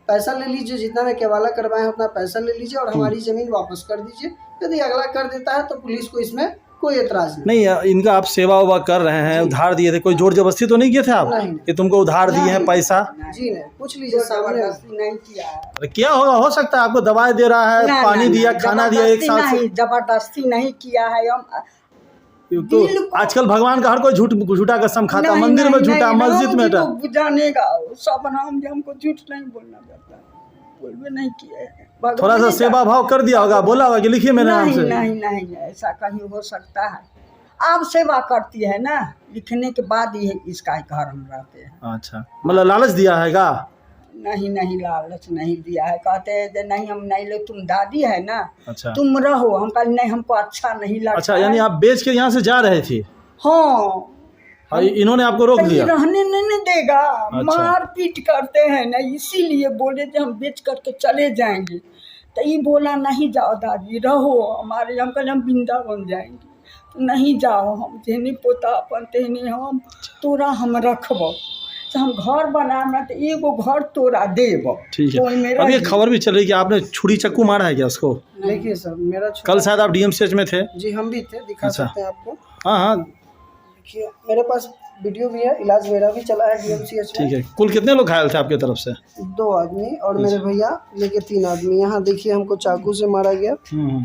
पैसा ले लीजिए, जितना मैं केवाला करवाए उतना पैसा ले लीजिए और हमारी ज़मीन वापस कर दीजिए। यदि अगला कर देता है तो पुलिस को इसमें कोई एतराज़ नहीं। इनका आप सेवा उवा कर रहे हैं, उधार दिए थे, कोई जोर जबरदस्ती तो नहीं किए थे आप कि तुमको उधार दिए हैं पैसा? जी नहीं, पूछ लीजिए, सामने नहीं किया है। अरे क्या होगा, हो सकता है आपको दवाई दे रहा है, पानी दिया, खाना दिया, 1 साल से। जबरदस्ती नहीं किया है हम। तो आजकल भगवान का हर कोई झूठा कसम खाता, मंदिर में झूठा, मस्जिद में झूठा। जानेगा सब नाम, हमको झूठ नहीं बोलना पड़ता, बोलबे नहीं किए। थोड़ा सा सेवा भाव कर दिया होगा, बोला होगा कि लिखिए मेरे नाम से। नहीं, ऐसा कहीं हो सकता है? आप सेवा करती है ना, लिखने के बाद ही इसका घर हम रहते हैं। अच्छा, मतलब लालच दिया है का? नहीं, लालच नहीं दिया है। कहते हैं नहीं हम नहीं ले, तुम दादी है ना, अच्छा तुम रहो। हम कहा नहीं, हमको अच्छा नहीं लगता। अच्छा, यानी आप बेच के यहाँ से जा रहे थे? हाँ। इन्होंने आपको रोक दिया? रहने नहीं देगा। अच्छा। मारपीट करते हैं ना, इसीलिए बोले थे हम बेच करके चले जाएंगे। तो ये बोला नहीं जाओ दादी, रहो हमारे। हम कल हम वृंदावन जाएंगे, तो नहीं जाओ, हम तेनी पोता अपन तेनी हम तोरा हम रखबो, तो हम घर बनाए ना, तो एगो घर तोरा देबो। ठीक है। अब ये खबर भी चल रही है कि आपने छुरी चक्कू मारा है क्या उसको? देखिए सर, मेरा कल शायद आप डीएमसीएच में थे। जी हम भी थे, दिखा सकते हैं आपको। हाँ, देखिए मेरे पास वीडियो भी है, इलाज मेरा भी चला है डीएमसीएच में। ठीक है। कुल कितने लोग घायल थे आपकी तरफ से? 2 आदमी और मेरे भैया लेके 3 आदमी। यहाँ देखिए हमको चाकू से मारा गया,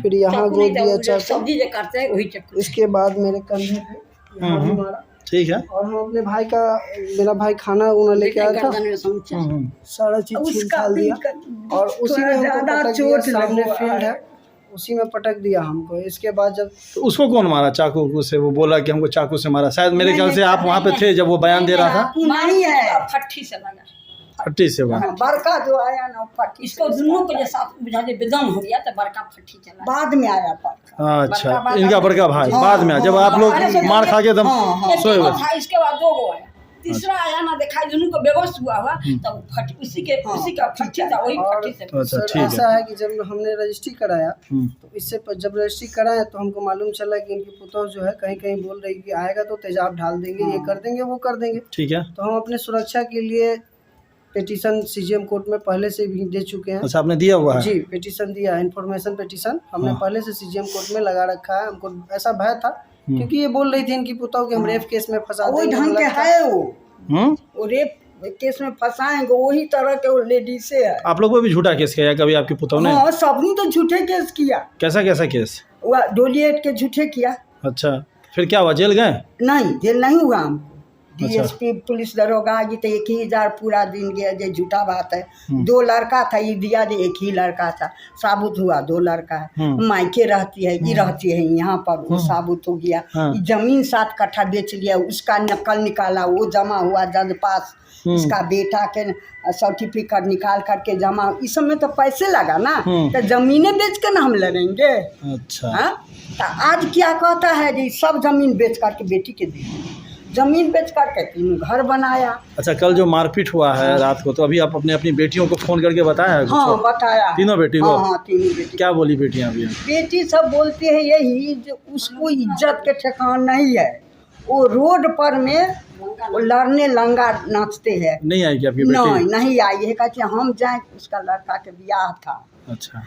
फिर यहाँ गोद दिया चाकू, इसके बाद मेरे कंधे पे यहाँ भी मारा। ठीक है। और हम अपने भाई का, मेरा भाई खाना उन्हें लेके आया था, सारा चीज छीन दिया और उसी में हमको पटक दिया। सामने फील्ड है, उसी में पटक दिया हमको। इसके बाद जब तो उसको कौन मारा चाकू से? वो बोला कि हमको चाकू से मारा। शायद मेरे ख्याल से आप वहाँ पे थे जब वो बयान दे रहा था। नहीं है, फट्टी से लगा, फट्टी से मारा। बड़का जो आया ना फट्टी, इसको दोनों के साथ बुझा दे बेदम हो गया, तो बड़का फट्टी चला। बाद में आया बड़का। अच्छा, इनका बड़का भाई बाद में, जब आप लोग मार खा के सोए हुए। इसके बाद 2 आया, तीसरा आया ना, देखा दोनों को बेबस हुआ तब फट उसी का फट्टी था, वही फट्टी से। अच्छा, सर ठीक ऐसा है। है कि जब हमने रजिस्ट्री कराया, तो इससे जब रजिस्ट्री कराया तो हमको मालूम चला कि इनकी पुतौह जो है कहीं कहीं बोल रही कि आएगा तो तेजाब ढाल देंगे, ये कर देंगे, वो कर देंगे। ठीक है। तो हम अपने सुरक्षा के लिए पिटीशन सीजीएम कोर्ट में पहले से भी दे चुके हैं। अच्छा, आपने दिया हुआ है? जी, पिटीशन दिया है, इन्फॉर्मेशन पिटीशन हमने पहले से सीजीएम कोर्ट में लगा रखा है। हमको ऐसा भय था क्योंकि ये बोल रही थी इनकी पुतौह कि हम रेप केस में फंसा देंगे। ढंग के है वो रेप केस में फंसाएंगे, वही तरह के वो लेडीज से है। आप लोगों पे भी झूठा केस किया कभी आपकी पुतौह ने? हाँ, सबने तो झूठे केस किया। कैसा केस? वो डोलिएट के झूठे किया। अच्छा, फिर क्या हुआ, जेल गए? नहीं, जेल नहीं हुआ हम। डीएसपी पुलिस दरोगा आगे तो 1,000 पूरा दिन गया, जो झूठा बात है। 2 लड़का था, ये दिया दे 1 ही लड़का था, साबुत हुआ 2 लड़का है। मायके रहती है, ये रहती है यहाँ पर, वो साबुत हो गया। जमीन 7 कट्ठा बेच लिया, उसका नकल निकाला, वो जमा हुआ जज पास। इसका बेटा के सर्टिफिकेट निकाल करके जमा, इस सब में तो पैसे लगा ना, तो जमीनें बेच के ना हम लड़ेंगे। अच्छा। हाँ, तो आज क्या कहता है जी सब जमीन बेच करके बेटी के दी, जमीन बेच करके 3 घर बनाया। अच्छा, कल जो मारपीट हुआ है रात को, तो अभी आप अपनी बेटियों को फोन करके बताया है? हाँ बताया, तीनों बेटी को? हाँ 3 बेटी। क्या बोली बेटियां अभी? बेटी सब बोलती है यही, जो उसको इज्जत के ठिकाना नहीं है, वो रोड पर में वो लड़ने लंगा नाचते हैं। नहीं आई क्या आपकी बेटी? नहीं आई है, कहती हम जाए, उसका लड़का के ब्याह था। अच्छा,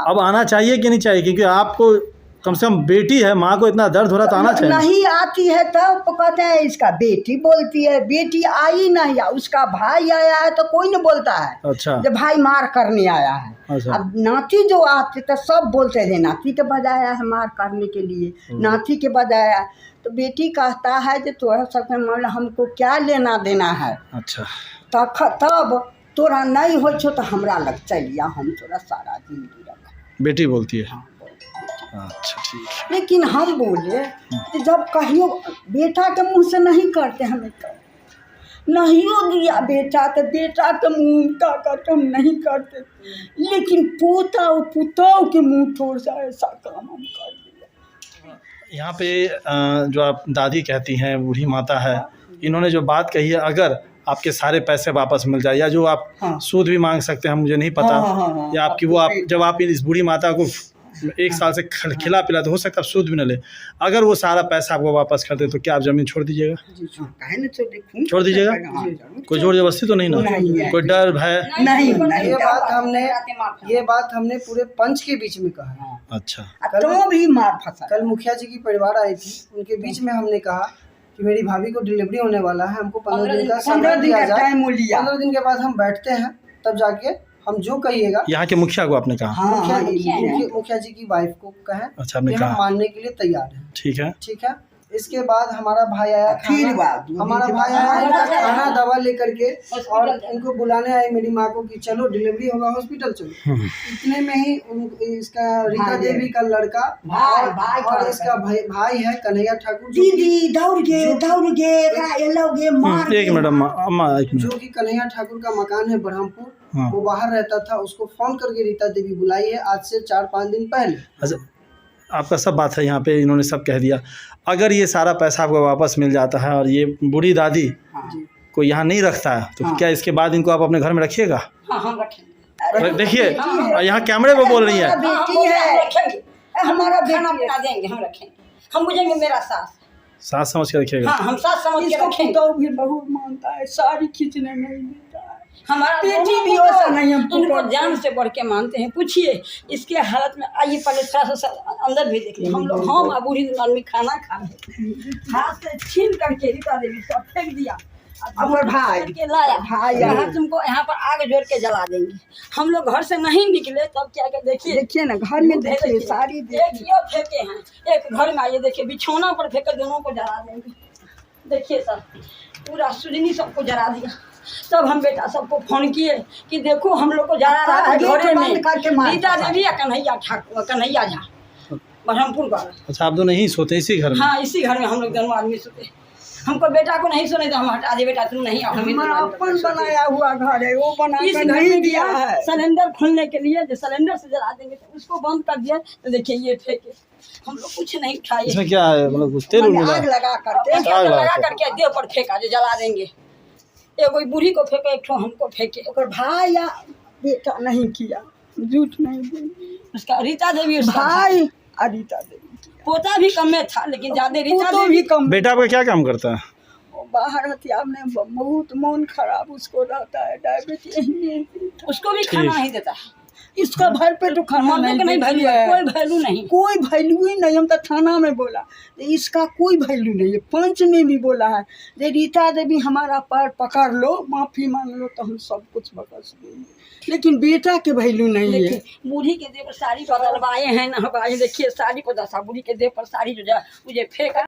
अब आना चाहिए कि नहीं चाहिए? क्योंकि आपको कम से कम बेटी है, माँ को इतना दर्द हो रहा तो आना चाहिए। नहीं आती है तब तो कहते हैं इसका बेटी बोलती है, बेटी आई नहीं, उसका भाई आया है तो कोई नहीं बोलता है। अच्छा। जब भाई मार करने आया है। अच्छा। अब नाती जो आते तो सब बोलते थे नाती के बजाया है मार करने के लिए, नाती के बजाया, तो बेटी कहता है जो तोरा सबके मामला हमको क्या लेना देना है। अच्छा। तब तोरा नहीं हो तो हमरा लग चलिया, हम तोरा सारा जिंदगी रख। बेटी बोलती है? अच्छा ठीक है। लेकिन हम बोले कि जब कहियो बेटा के मुंह से नहीं करते, हमें कर नहीं दिया बेटा के मुंह का करते हम नहीं करते, लेकिन पोता और पुतौ के मुंह थोड़ा सा ऐसा काम हम कर दिया। यहाँ पे जो आप दादी कहती हैं, बूढ़ी माता है, इन्होंने जो बात कही है, अगर आपके सारे पैसे वापस मिल जाए, या जो आप सूद भी मांग सकते हैं, मुझे नहीं पता, या आपकी वो आप जब आप इस बूढ़ी माता को 1 साल से खिला पिला तो हो सकता है सूद भी न ले, अगर वो सारा पैसा आपको वापस कर दे तो क्या आप ज़मीन छोड़ दीजिएगा? छोड़ दीजिएगा? कोई जोर जबरदस्ती तो नहीं ना? कोई डर भय? नहीं। ये बात हमने पूरे पंच के बीच में कहा। अच्छा। तो भी मार फंसा। कल मुखिया जी की परिवार आई थी, उनके बीच में हमने कहा कि मेरी भाभी को डिलीवरी होने वाला है, हमको 15 दिन का समय दिया जाए, 15 दिन के बाद हम बैठते हैं, तब जाके हम जो कहिएगा। यहाँ के मुखिया को आपने कहा? मुखिया जी की वाइफ को कहे। अच्छा, आपने कहा? हम मानने के लिए तैयार हैं। ठीक है। ठीक है। इसके बाद हमारा भाई आया, हमारा भाई आया इनका खाना दवा लेकर के, और इनको बुलाने आए मेरी माँ को कि चलो डिलीवरी होगा, हॉस्पिटल चलो। इतने में ही इसका रीता देवी का लड़का और इसका भाई है कन्हैया ठाकुर, दीदी दौड़ गए मार। एक मिनट अम्मा, एक मिनट। जो कि कन्हैया ठाकुर का मकान है ब्रह्मपुर, वो बाहर रहता था, उसको फोन करके रीता देवी बुलाई है आज से 4-5 दिन पहले। अच्छा, आपका सब बात है यहाँ पे, इन्होंने सब कह दिया। अगर ये सारा पैसा आपको वापस मिल जाता है और ये बूढ़ी दादी को यहाँ नहीं रखता है, तो क्या इसके बाद इनको आप अपने घर में रखिएगा? हम रखेंगे। देखिए यहाँ कैमरे पे बोल रही है। बेटी है, हमारा खाना बना देंगे, हम रखेंगे, हम बुझेंगे, मेरा सास समझ के रखिएगा। हम सास समझ के रखेंगे। तो भी बहुत मानता है, सारी खींचने नहीं देता है, हमारा बेटी भी वैसा नहीं, हम इनको जान से बढ़ के मानते हैं। पूछिए इसके हालत में, आइए पहले थोड़ा सा अंदर भी देख लीजिए। हम लोग हम बूढ़ी आदमी खाना खा रहे, हाथ से छीन करके रीता देवी सब फेंक दिया। अमर भाई के लाया यहाँ, तुमको यहाँ पर आग जोड़ के जला देंगे। हम लोग घर से नहीं निकले तब क्या क्या देखिए ना, घर में देखिए सारी देखिए फेंके हैं, एक घर में आइए देखिए बिछौना पर फेंके, दोनों को जला देंगे। देखिए सर, पूरा सुजनी सबको जला दिया। तब हम बेटा सबको फोन किए कि देखो हम लोग को जला रहा है घरे में रीता देवी या कन्हैया ठाकुर, कन्हैया झा ब्रह्मपुर का। अच्छा, आप दोनों नहीं सोते इसी घर में? हाँ, इसी घर में हम लोग दोनों आदमी सोते। हमको बेटा को नहीं सोने तो हम हटा दे, बेटा तुम नहीं आओ, हमारा अपन बनाया हुआ घर है, वो बना कर नहीं दिया है। सिलेंडर खोलने के लिए जो सिलेंडर से जला देंगे, तो उसको बंद कर दिया, तो देखिए ये फेंके, हम लोग कुछ नहीं उठाए। इसमें क्या है, मतलब तेल आग लगा करके देह पर फेंका, जो जला देंगे। एगो बूढ़ी को फेंके, एक हमको फेंके, भाई या बेटा नहीं किया, झूठ नहीं बोली। उसका रीता देवी भाई, रीता देवी पोता भी कम में था, लेकिन ज्यादा रीता देवी कम। बेटा आपका क्या काम करता है? वो बाहर हथियार में बहुत मन खराब उसको रहता है, डायबिटीज, उसको भी खाना नहीं देता है। इसका भर पे तो खाना नहीं वैल्यू है, कोई वैल्यू नहीं, कोई वैल्यू ही नहीं। हम तो थाना में बोला, इसका कोई वैल्यू नहीं है। पंच में भी बोला है जे रीता देवी हमारा पैर पकड़ लो, माफी मांग लो, तो हम सब कुछ बख्श देंगे, लेकिन बेटा के वैल्यू नहीं है। बूढ़ी के देह पर साड़ी बदलवाए हैं ना, देखिए साड़ी को दशा, बूढ़ी के देह पर साड़ी जो मुझे फेंका।